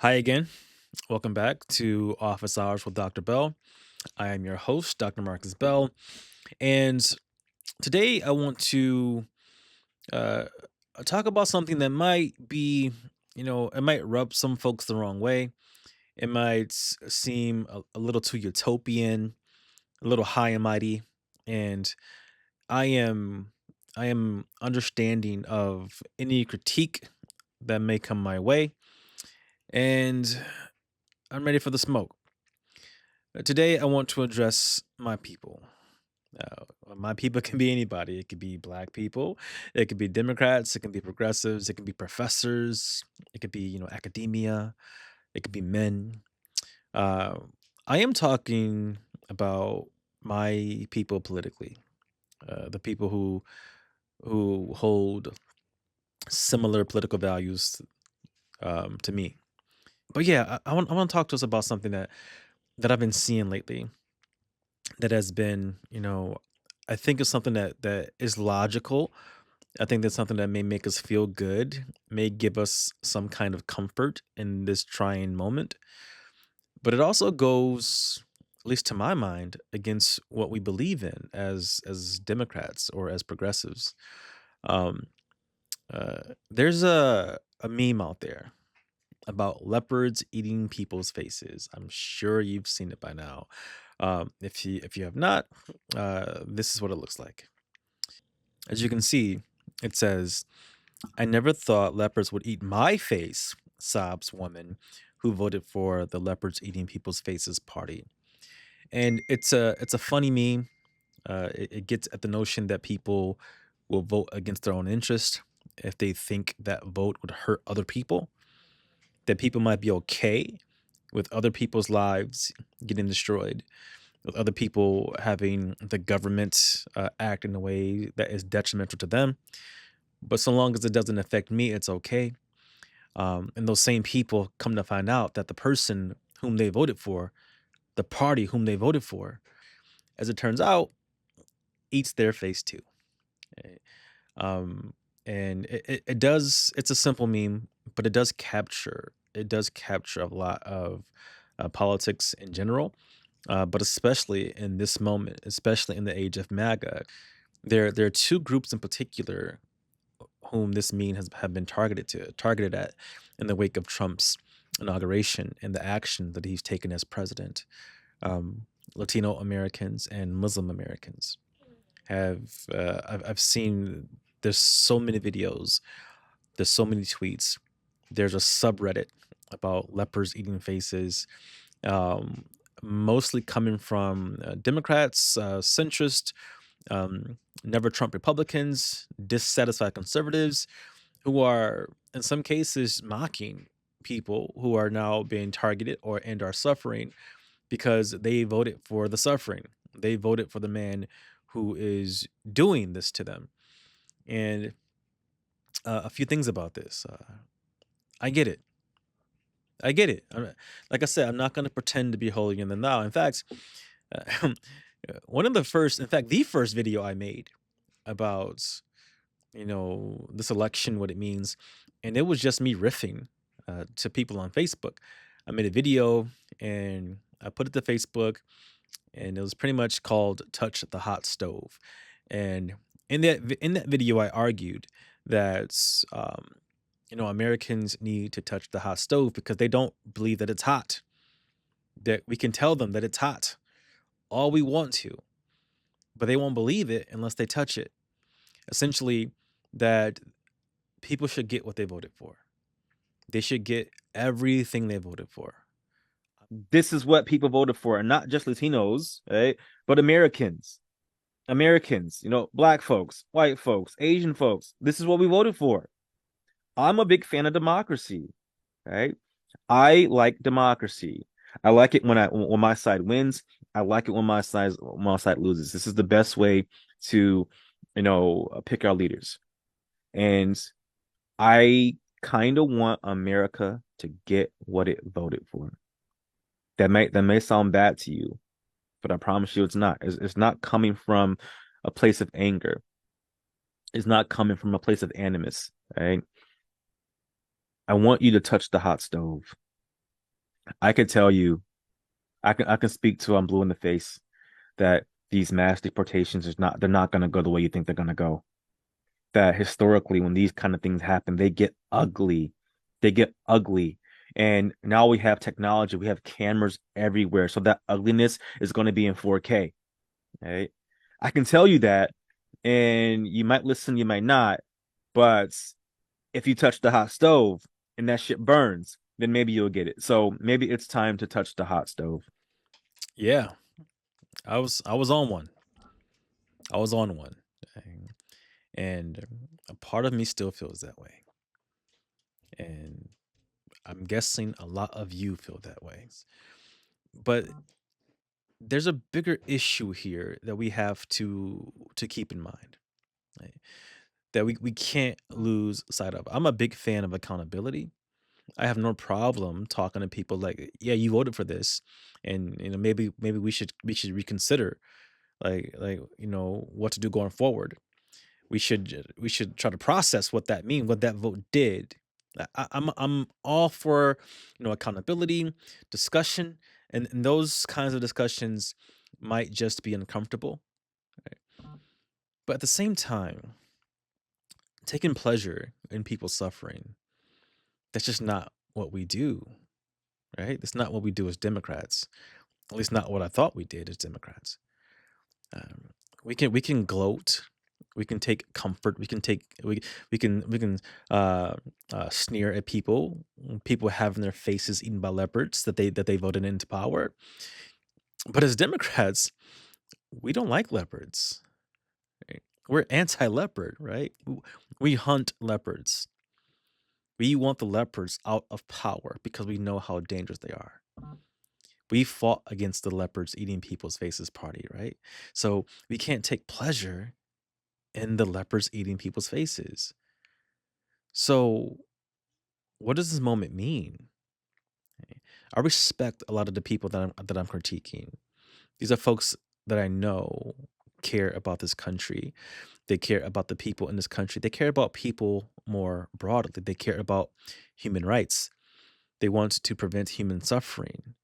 Hi again. Welcome back to Office Hours with Dr. Bell. I am your host, Dr. Marcus Bell. And today I want to uh, talk about something that might be, it might rub some folks the wrong way. It might seem a little too utopian, a little high and mighty. And I am. I am understanding of any critique that may come my way, and I'm ready for the smoke. Today, I want to address my people. My people can be anybody. It could be black people. It could be Democrats. It can be progressives. It can be professors. It could be, academia. It could be men. Uh, I am talking about my people politically, the people who hold similar political values to me. But yeah, I want to talk to us about something that I've been seeing lately that has been, I think it's something that is logical. I think that's something that may make us feel good, may give us some kind of comfort in this trying moment. But it also goes, at least to my mind, against what we believe in as Democrats or as progressives. Um, there's a meme out there about leopards eating people's faces. I'm sure you've seen it by now. If you have not, this is what it looks like. As you can see, it says, "I never thought leopards would eat my face," sobs woman who voted for the leopards eating people's faces party. And it's a funny meme. It gets at the notion that people will vote against their own interest if they think that vote would hurt other people, that people might be okay with other people's lives getting destroyed, with other people having the government act in a way that is detrimental to them. But so long as it doesn't affect me, it's okay. And those same people come to find out that the person whom they voted for, the party whom they voted for, as it turns out, eats their face too. eh, Um, and it does. It's a simple meme, but it does capture a lot of politics in general, but especially in this moment, especially in the age of MAGA. There are two groups in particular whom this meme has have been targeted at in the wake of Trump's inauguration and the action that he's taken as president. Um, Latino Americans and Muslim Americans have I've seen. There's so many videos. There's so many tweets. There's a subreddit about lepers eating faces, um, mostly coming from Democrats, centrist, um, never Trump Republicans, dissatisfied conservatives, who are in some cases mocking people who are now being targeted or and are suffering because they voted for the suffering. They voted for the man who is doing this to them. And a few things about this. I get it. I get it. Like I said, I'm not going to pretend to be holier than thou. In fact, uh, one of the first, in fact, the first video I made about this election, what it means, and it was just me riffing to people on Facebook. I made a video and I put it to Facebook, and it was pretty much called "Touch the Hot Stove." And in that video, I argued that Americans need to touch the hot stove because they don't believe that it's hot. That we can tell them that it's hot all we want to, but they won't believe it unless they touch it. Essentially, that people should get what they voted for. They should get everything they voted for. This is what people voted for, and not just Latinos, right? But Americans. Americans, black folks, white folks, Asian folks. This is what we voted for. I'm a big fan of democracy, right? I like democracy. I like it when my side wins. I like it when my side loses. This is the best way to, pick our leaders. And I kind of want America to get what it voted for. That may sound bad to you, but I promise you it's not. It's not coming from a place of anger. It's not coming from a place of animus, right? I want you to touch the hot stove. I can tell you, I can speak to I'm blue in the face that these mass deportations is not they're not gonna go the way you think they're gonna go. That historically, when these kind of things happen, they get ugly. They get ugly. And now we have technology, we have cameras everywhere. So that ugliness is going to be in 4K. Right? I can tell you that, and you might listen, you might not. But if you touch the hot stove and that shit burns, then maybe you'll get it. So maybe it's time to touch the hot stove. Yeah, I was on one. I was on one, and a part of me still feels that way, and I'm guessing a lot of you feel that way. But there's a bigger issue here that we have to keep in mind, right? That we can't lose sight of. I'm a big fan of accountability. I have no problem talking to people like, yeah, you voted for this, and maybe we should reconsider what to do going forward. We should try to process what that mean, what that vote did. I'm all for accountability, discussion, and those kinds of discussions might just be uncomfortable, but at the same time, taking pleasure in people suffering, that's just not what we do, right? That's not what we do as Democrats. At least not what I thought we did as Democrats. Um, we can gloat, we can take comfort, we can sneer at people having their faces eaten by leopards that they voted into power. But as Democrats, we don't like leopards. Right? We're anti-leopard, right? We hunt leopards. We want the leopards out of power because we know how dangerous they are. We fought against the leopards eating people's faces party, right? So we can't take pleasure in the leopards eating people's faces. So what does this moment mean? I respect a lot of the people that I'm critiquing. These are folks that I know care about this country. They care about the people in this country. They care about people more broadly. They care about human rights. They want to prevent human suffering.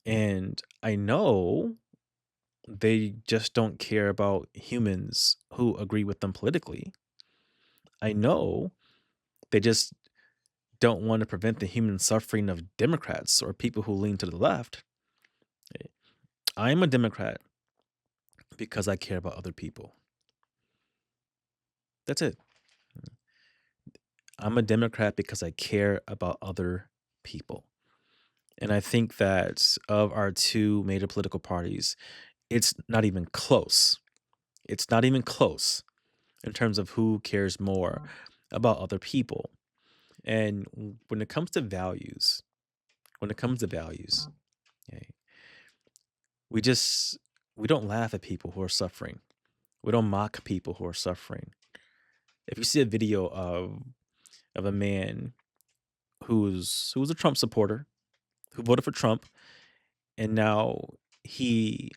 And I know they just don't care about humans who agree with them politically. I know they just don't want to prevent the human suffering of Democrats or people who lean to the left. I'm a Democrat because I care about other people. That's it. I'm a Democrat because I care about other people. And I think that of our two major political parties, it's not even close. It's not even close in terms of who cares more about other people. And when it comes to values, when it comes to values, okay, we just we don't laugh at people who are suffering. We don't mock people who are suffering. If you see a video of a man who's a Trump supporter, who voted for Trump, and now he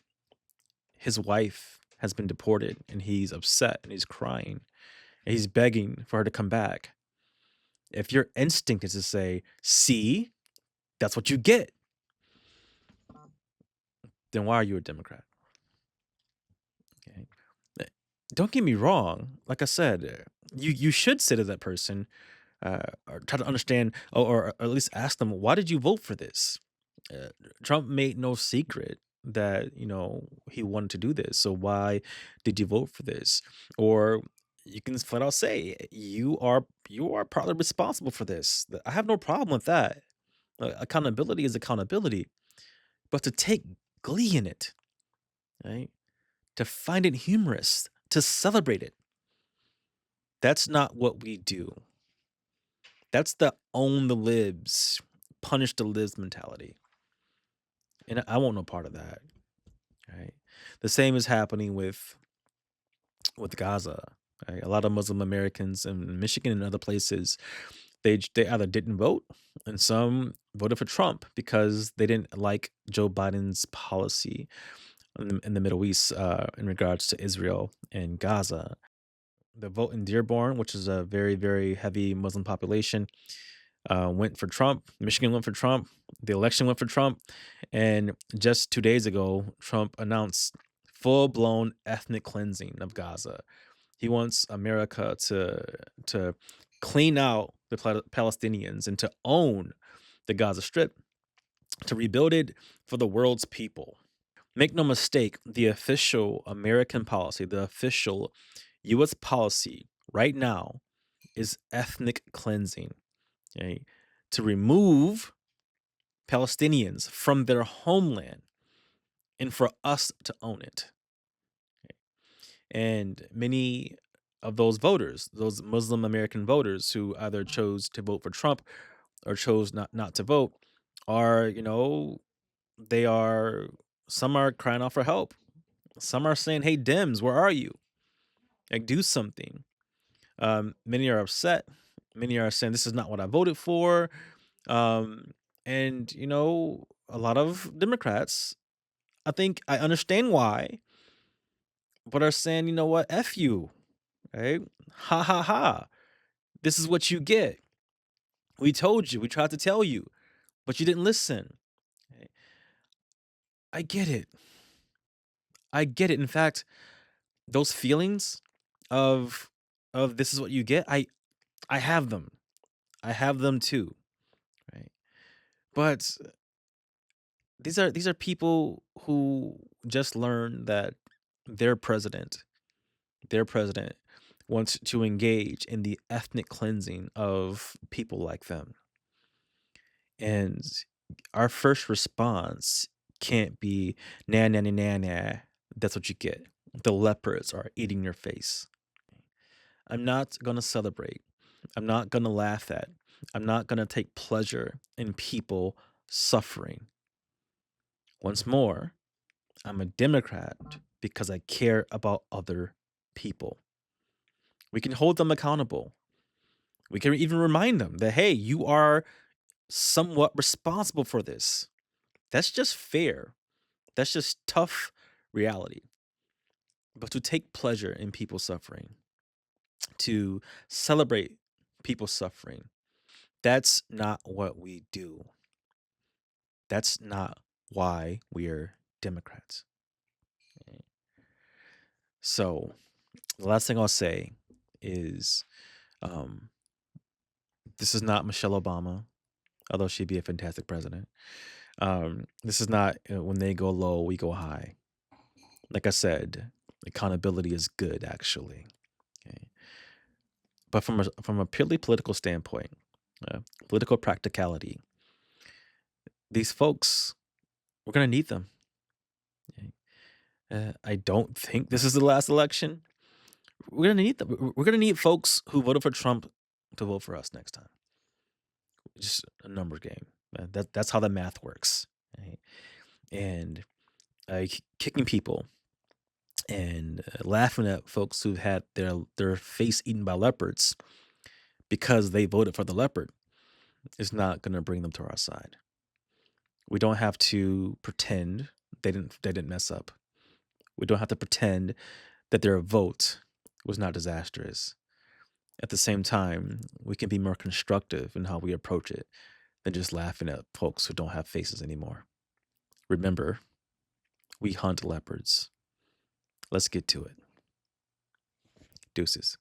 his wife has been deported and he's upset and he's crying and he's begging for her to come back. If your instinct is to say, "See, that's what you get," then why are you a Democrat? Okay. Eh, Don't get me wrong. Like I said, you should say to that person, or try to understand, or at least ask them, why did you vote for this? Uh, Trump made no secret that he wanted to do this. So why did you vote for this? Or you can flat out say you are partly responsible for this. I have no problem with that. Accountability is accountability, but to take glee in it, right? To find it humorous, to celebrate it, that's not what we do. That's the own the libs, punish the libs mentality. And I want no part of that. Right. The same is happening with Gaza. Right? A lot of Muslim Americans in Michigan and other places, they either didn't vote, and some voted for Trump because they didn't like Joe Biden's policy in the Middle East in regards to Israel and Gaza. The vote in Dearborn, which is a very, very heavy Muslim population, went for Trump. Michigan went for Trump. the election went for Trump, and just 2 days ago, Trump announced full blown ethnic cleansing of Gaza. He wants America to clean out the Palestinians and to own the Gaza Strip, to rebuild it for the world's people. Make no mistake, the official American policy, the official US policy right now is ethnic cleansing, okay? To remove Palestinians from their homeland and for us to own it. And many of those voters, those Muslim American voters who either chose to vote for Trump or chose not to vote, are, they are some are crying out for help. Some are saying, "Hey, Dems, where are you? Like, do something." Many are upset. Many are saying, "This is not what I voted for." Um, and a lot of Democrats, I think I understand why, but are saying, "You know what? F you, right? Ha ha ha. This is what you get. We told you. We tried to tell you, but you didn't listen." Right? I get it. I get it. In fact, those feelings of this is what you get, I have them. I have them too, right? But these are people who just learned that their president, their president wants to engage in the ethnic cleansing of people like them. And our first response can't be nah nah nah nah nah. That's what you get. The leopards are eating your face. I'm not gonna celebrate. I'm not gonna laugh at. I'm not gonna take pleasure in people suffering. Once more, I'm a Democrat because I care about other people. We can hold them accountable. We can even remind them that, hey, you are somewhat responsible for this. That's just fair. That's just tough reality. But to take pleasure in people suffering, to celebrate people suffering, that's not what we do. That's not why we're Democrats. Okay? So, the last thing I'll say is um, this is not Michelle Obama, although she'd be a fantastic president. This is not when they go low, we go high. Like I said, accountability is good, actually. Okay? But from a purely political standpoint, political practicality, these folks, we're gonna need them. Okay? I don't think this is the last election. We're gonna need them. We're gonna need folks who voted for Trump to vote for us next time. Just a number game. That's how the math works. Right? And kicking people and laughing at folks who've had their face eaten by leopards because they voted for the leopard is not going to bring them to our side. We don't have to pretend they didn't mess up. We don't have to pretend that their vote was not disastrous. At the same time, we can be more constructive in how we approach it than just laughing at folks who don't have faces anymore. Remember, we hunt leopards. Let's get to it. Deuces.